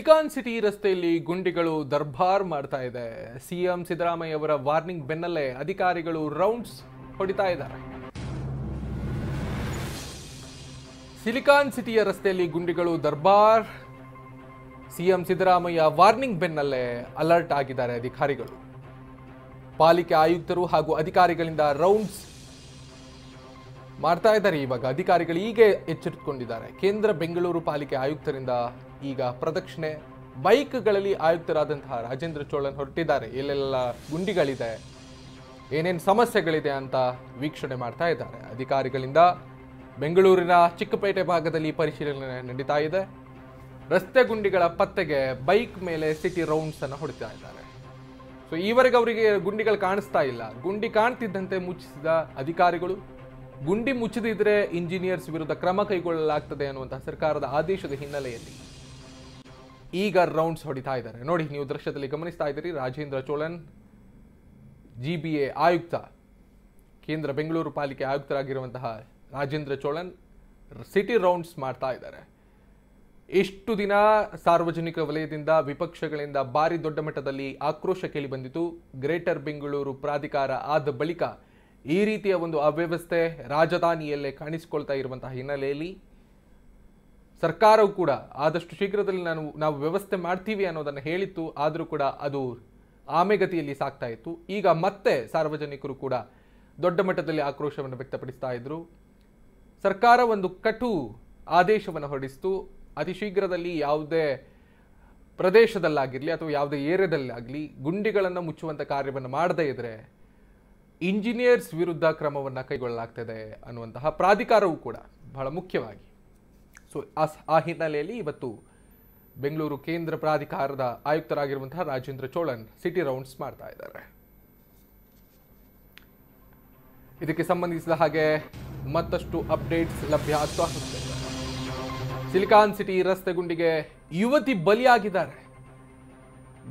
Silicon city ರಸ್ತೆಯಲ್ಲಿ ಗುಂಡಿಗಳು ದರ್ಬಾರ್ ಮಾಡ್ತಾ ಇದೆ. ಸಿಎಂ ಸಿದ್ದರಾಮಯ್ಯ ಅವರ ವಾರ್ನಿಂಗ್ ಬೆನ್ನಲ್ಲೇ ಅಧಿಕಾರಿಗಳು ರೌಂಡ್ಸ್ ಹೊಡಿತಾ ಇದ್ದಾರೆ. ಸಿಲಿಕಾನ್ ಸಿಟಿಯ ರಸ್ತೆಯಲ್ಲಿ ಗುಂಡಿಗಳು ದರ್ಬಾರ್. ಸಿಎಂ ಸಿದ್ದರಾಮಯ್ಯ ವಾರ್ನಿಂಗ್ ಬೆನ್ನಲ್ಲೇ ಅಲರ್ಟ್ ಆಗಿದ್ದಾರೆ ಅಧಿಕಾರಿಗಳು. ಪಾಲಿಕೆ ಆಯುಕ್ತರು ಹಾಗೂ ಅಧಿಕಾರಿಗಳಿಂದ ರೌಂಡ್ಸ್ ಮಾಡ್ತಾ ಇದ್ದಾರೆ. ಇವಾಗ ಅಧಿಕಾರಿಗಳು ಈಗ ಎಚ್ಚೆತ್ತುಕೊಂಡಿದ್ದಾರೆ. ಕೇಂದ್ರ ಬೆಂಗಳೂರು ಪಾಲಿಕೆ ಆಯುಕ್ತರಿಂದ ಈಗ ಪ್ರದಕ್ಷಿಣೆ ಬೈಕ್ಗಳಲ್ಲಿ ಆಯುಕ್ತರಾದಂತಹ ರಾಜೇಂದ್ರ ಚೋಳನ್ ಹೊರಟಿದ್ದಾರೆ. ಎಲ್ಲೆಲ್ಲ ಗುಂಡಿಗಳಿದೆ, ಏನೇನು ಸಮಸ್ಯೆಗಳಿದೆ ಅಂತ ವೀಕ್ಷಣೆ ಮಾಡ್ತಾ ಇದ್ದಾರೆ. ಅಧಿಕಾರಿಗಳಿಂದ ಬೆಂಗಳೂರಿನ ಚಿಕ್ಕಪೇಟೆ ಭಾಗದಲ್ಲಿ ಪರಿಶೀಲನೆ ನಡೀತಾ ಇದೆ. ರಸ್ತೆ ಗುಂಡಿಗಳ ಪತ್ತೆಗೆ ಬೈಕ್ ಮೇಲೆ ಸಿಟಿ ರೌಂಡ್ಸ್ ಅನ್ನು ಹೊಡಿತಾ ಇದ್ದಾರೆ. ಸೊ ಈವರೆಗೆ ಅವರಿಗೆ ಗುಂಡಿಗಳು ಕಾಣಿಸ್ತಾ ಇಲ್ಲ. ಗುಂಡಿ ಕಾಣ್ತಿದ್ದಂತೆ ಮುಚ್ಚಿಸಿದ ಅಧಿಕಾರಿಗಳು, ಗುಂಡಿ ಮುಚ್ಚದಿದ್ರೆ ಇಂಜಿನಿಯರ್ಸ್ ವಿರುದ್ಧ ಕ್ರಮ ಕೈಗೊಳ್ಳಲಾಗ್ತದೆ ಅನ್ನುವಂತಹ ಸರ್ಕಾರದ ಆದೇಶದ ಹಿನ್ನೆಲೆಯಲ್ಲಿ ಈಗ ರೌಂಡ್ಸ್ ಹೊಡಿತಾ ಇದ್ದಾರೆ. ನೋಡಿ, ನೀವು ದೃಶ್ಯದಲ್ಲಿ ಗಮನಿಸ್ತಾ ಇದ್ದೀರಿ. ರಾಜೇಂದ್ರ ಚೋಳನ್, GBA ಆಯುಕ್ತ, ಕೇಂದ್ರ ಬೆಂಗಳೂರು ಪಾಲಿಕೆ ಆಯುಕ್ತರಾಗಿರುವಂತಹ ರಾಜೇಂದ್ರ ಚೋಳನ್ ಸಿಟಿ ರೌಂಡ್ಸ್ ಮಾಡ್ತಾ ಇದ್ದಾರೆ. ಇಷ್ಟು ದಿನ ಸಾರ್ವಜನಿಕ ವಲಯದಿಂದ, ವಿಪಕ್ಷಗಳಿಂದ ಭಾರಿ ದೊಡ್ಡ ಮಟ್ಟದಲ್ಲಿ ಆಕ್ರೋಶ ಕೇಳಿ ಬಂದಿತು. ಗ್ರೇಟರ್ ಬೆಂಗಳೂರು ಪ್ರಾಧಿಕಾರ ಆದ ಬಳಿಕ ಈ ರೀತಿಯ ಒಂದು ಅವ್ಯವಸ್ಥೆ ರಾಜಧಾನಿಯಲ್ಲೇ ಕಾಣಿಸಿಕೊಳ್ತಾ ಇರುವಂತಹ ಹಿನ್ನೆಲೆಯಲ್ಲಿ ಸರ್ಕಾರವು ಕೂಡ ಆದಷ್ಟು ಶೀಘ್ರದಲ್ಲಿ ನಾವು ವ್ಯವಸ್ಥೆ ಮಾಡ್ತೀವಿ ಅನ್ನೋದನ್ನು ಹೇಳಿತ್ತು. ಆದರೂ ಕೂಡ ಅದು ಆಮೆಗತಿಯಲ್ಲಿ ಸಾಗ್ತಾ ಇತ್ತು. ಈಗ ಮತ್ತೆ ಸಾರ್ವಜನಿಕರು ಕೂಡ ದೊಡ್ಡ ಮಟ್ಟದಲ್ಲಿ ಆಕ್ರೋಶವನ್ನು ವ್ಯಕ್ತಪಡಿಸ್ತಾ ಇದ್ರು. ಸರ್ಕಾರ ಒಂದು ಕಟು ಆದೇಶವನ್ನು ಹೊರಡಿಸಿತು. ಅತಿ ಶೀಘ್ರದಲ್ಲಿ ಯಾವುದೇ ಪ್ರದೇಶದಲ್ಲಾಗಿರಲಿ ಅಥವಾ ಯಾವುದೇ ಏರಿಯಾದಲ್ಲಾಗಲಿ ಗುಂಡಿಗಳನ್ನು ಮುಚ್ಚುವಂಥ ಕಾರ್ಯವನ್ನು ಮಾಡದೇ ಇದ್ರೆ ಇಂಜಿನಿಯರ್ಸ್ ವಿರುದ್ಧ ಕ್ರಮವನ್ನು ಕೈಗೊಳ್ಳಲಾಗ್ತದೆ ಅನ್ನುವಂತಹ ಪ್ರಾಧಿಕಾರವು ಕೂಡ ಬಹಳ ಮುಖ್ಯವಾಗಿ. ಸೊ ಆ ಹಿನ್ನೆಲೆಯಲ್ಲಿ ಇವತ್ತು ಬೆಂಗಳೂರು ಕೇಂದ್ರ ಪ್ರಾಧಿಕಾರದ ಆಯುಕ್ತರಾಗಿರುವಂತಹ ರಾಜೇಂದ್ರ ಚೋಳನ್ ಸಿಟಿ ರೌಂಡ್ಸ್ ಮಾಡ್ತಾ ಇದ್ದಾರೆ. ಇದಕ್ಕೆ ಸಂಬಂಧಿಸಿದ ಹಾಗೆ ಮತ್ತಷ್ಟು ಅಪ್ಡೇಟ್ಸ್ ಲಭ್ಯ ಆಗ್ತಾ ಹೋಗ್ತದೆ. ಸಿಲಿಕಾನ್ ಸಿಟಿ ರಸ್ತೆ ಗುಂಡಿಗೆ ಯುವತಿ ಬಲಿಯಾಗಿದ್ದಾರೆ.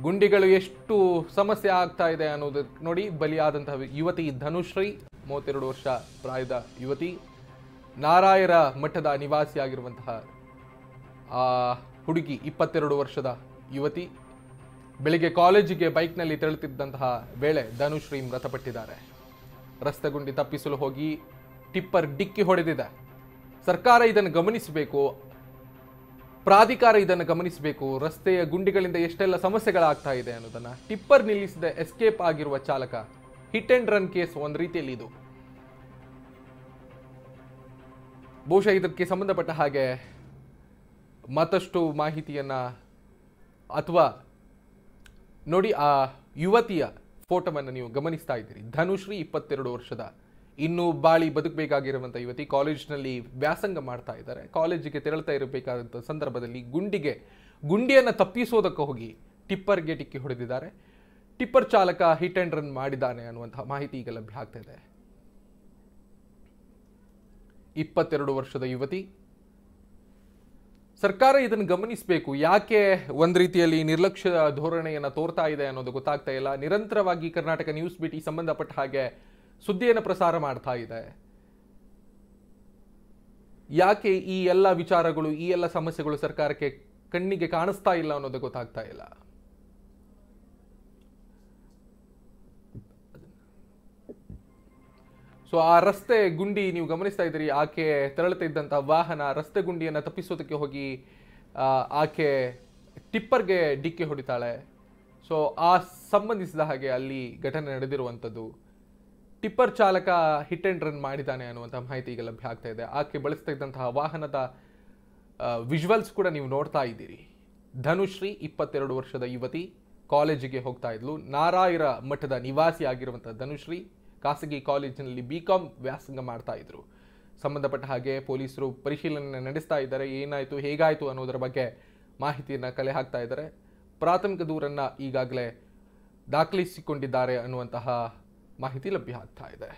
ಗುಂಡಿಗಳು ಎಷ್ಟು ಸಮಸ್ಯೆ ಆಗ್ತಾ ಇದೆ ಅನ್ನೋದು ನೋಡಿ. ಬಲಿಯಾದಂತಹ ಯುವತಿ ಧನುಶ್ರೀ, 32 ವರ್ಷ ಪ್ರಾಯದ ಯುವತಿ. ನಾರಾಯರ ಮಠದ ನಿವಾಸಿಯಾಗಿರುವಂತಹ ಆ ಹುಡುಗಿ 22 ವರ್ಷದ ಯುವತಿ. ಬೆಳಿಗ್ಗೆ ಕಾಲೇಜಿಗೆ ಬೈಕ್ನಲ್ಲಿ ತೆರಳುತ್ತಿದ್ದಂತಹ ವೇಳೆ ಧನುಶ್ರೀ ಮೃತಪಟ್ಟಿದ್ದಾರೆ. ರಸ್ತೆ ಗುಂಡಿ ತಪ್ಪಿಸಲು ಹೋಗಿ ಟಿಪ್ಪರ್ ಡಿಕ್ಕಿ ಹೊಡೆದಿದೆ. ಸರ್ಕಾರ ಇದನ್ನು ಗಮನಿಸಬೇಕು, ಪ್ರಾಧಿಕಾರ ಇದನ್ನು ಗಮನಿಸಬೇಕು. ರಸ್ತೆಯ ಗುಂಡಿಗಳಿಂದ ಎಷ್ಟೆಲ್ಲ ಸಮಸ್ಯೆಗಳಾಗ್ತಾ ಇದೆ ಅನ್ನೋದನ್ನ. ಟಿಪ್ಪರ್ ನಿಲ್ಲಿಸಿದ ಎಸ್ಕೇಪ್ ಆಗಿರುವ ಚಾಲಕ, ಹಿಟ್ ಅಂಡ್ ರನ್ ಕೇಸ್ ಒಂದು ರೀತಿಯಲ್ಲಿ ಇದು. ಬಹುಶಃ ಇದಕ್ಕೆ ಸಂಬಂಧಪಟ್ಟ ಹಾಗೆ ಮತ್ತಷ್ಟು ಮಾಹಿತಿಯನ್ನ ಅಥವಾ ನೋಡಿ, ಆ ಯುವತಿಯ ಫೋಟೋವನ್ನು ನೀವು ಗಮನಿಸ್ತಾ ಇದ್ದೀರಿ. ಧನುಶ್ರೀ 22 ವರ್ಷದ, ಇನ್ನೂ ಬಾಳಿ ಬದುಕಬೇಕಾಗಿರುವಂಥ ಯುವತಿ. ಕಾಲೇಜಿನಲ್ಲಿ ವ್ಯಾಸಂಗ ಮಾಡ್ತಾ ಇದ್ದಾರೆ. ಕಾಲೇಜಿಗೆ ತೆರಳ್ತಾ ಇರಬೇಕಾದಂಥ ಸಂದರ್ಭದಲ್ಲಿ ಗುಂಡಿಯನ್ನು ತಪ್ಪಿಸೋದಕ್ಕೆ ಹೋಗಿ ಟಿಪ್ಪರ್ಗೆ ಡಿಕ್ಕಿ ಹೊಡೆದಿದ್ದಾರೆ. ಟಿಪ್ಪರ್ ಚಾಲಕ ಹಿಟ್ ಅಂಡ್ ರನ್ ಮಾಡಿದ್ದಾನೆ ಅನ್ನುವಂತಹ ಮಾಹಿತಿ ಈಗ ಲಭ್ಯ ಆಗ್ತಾ ಇದೆ. 22 ವರ್ಷದ ಯುವತಿ. ಸರ್ಕಾರ ಇದನ್ನು ಗಮನಿಸಬೇಕು. ಯಾಕೆ ಒಂದು ರೀತಿಯಲ್ಲಿ ನಿರ್ಲಕ್ಷ್ಯ ಧೋರಣೆಯನ್ನು ತೋರ್ತಾ ಇದೆ ಅನ್ನೋದು ಗೊತ್ತಾಗ್ತಾ ಇಲ್ಲ. ನಿರಂತರವಾಗಿ ಕರ್ನಾಟಕ ನ್ಯೂಸ್ ಬೀಟ್ ಈ ಸಂಬಂಧಪಟ್ಟ ಹಾಗೆ ಸುದ್ದಿಯನ್ನು ಪ್ರಸಾರ ಮಾಡ್ತಾ ಇದೆ. ಯಾಕೆ ಈ ಎಲ್ಲ ವಿಚಾರಗಳು, ಈ ಎಲ್ಲ ಸಮಸ್ಯೆಗಳು ಸರ್ಕಾರಕ್ಕೆ ಕಣ್ಣಿಗೆ ಕಾಣಿಸ್ತಾ ಇಲ್ಲ ಅನ್ನೋದು ಗೊತ್ತಾಗ್ತಾ ಇಲ್ಲ. ಸೊ ಆ ರಸ್ತೆ ಗುಂಡಿ ನೀವು ಗಮನಿಸ್ತಾ ಇದ್ದೀರಿ. ಆಕೆ ತೆರಳುತ್ತಾ ಇದ್ದಂತಹ ವಾಹನ ರಸ್ತೆ ಗುಂಡಿಯನ್ನು ತಪ್ಪಿಸೋದಕ್ಕೆ ಹೋಗಿ ಆಕೆ ಟಿಪ್ಪರ್ಗೆ ಡಿಕ್ಕಿ ಹೊಡಿತಾಳೆ. ಸೊ ಆ ಸಂಬಂಧಿಸಿದ ಹಾಗೆ ಅಲ್ಲಿ ಘಟನೆ ನಡೆದಿರುವಂಥದ್ದು. ಟಿಪ್ಪರ್ ಚಾಲಕ ಹಿಟ್ ಅಂಡ್ ರನ್ ಮಾಡಿದ್ದಾನೆ ಅನ್ನುವಂಥ ಮಾಹಿತಿ ಈಗ ಲಭ್ಯ ಆಗ್ತಾ ಇದೆ. ಆಕೆ ಬಳಸ್ತಾ ಇದ್ದಂತಹ ವಾಹನದ ವಿಜುವಲ್ಸ್ ಕೂಡ ನೀವು ನೋಡ್ತಾ ಇದ್ದೀರಿ. ಧನುಶ್ರೀ 22 ವರ್ಷದ ಯುವತಿ, ಕಾಲೇಜಿಗೆ ಹೋಗ್ತಾ ಇದ್ಲು. ನಾರಾಯರ ಮಠದ ನಿವಾಸಿ ಆಗಿರುವಂಥ ಧನುಶ್ರೀ ಖಾಸಗಿ ಕಾಲೇಜಿನಲ್ಲಿ BCom ವ್ಯಾಸಂಗ ಮಾಡ್ತಾ ಇದ್ರು. ಸಂಬಂಧಪಟ್ಟ ಹಾಗೆ ಪೊಲೀಸರು ಪರಿಶೀಲನೆ ನಡೆಸ್ತಾ ಇದ್ದಾರೆ. ಏನಾಯಿತು, ಹೇಗಾಯಿತು ಅನ್ನೋದರ ಬಗ್ಗೆ ಮಾಹಿತಿಯನ್ನು ಕಲೆ ಹಾಕ್ತಾ ಇದ್ದಾರೆ. ಪ್ರಾಥಮಿಕ ದೂರನ್ನು ಈಗಾಗಲೇ ದಾಖಲಿಸಿಕೊಂಡಿದ್ದಾರೆ ಅನ್ನುವಂತಹ ಮಾಹಿತಿ ಲಭ್ಯ ಆಗ್ತಾ ಇದೆ.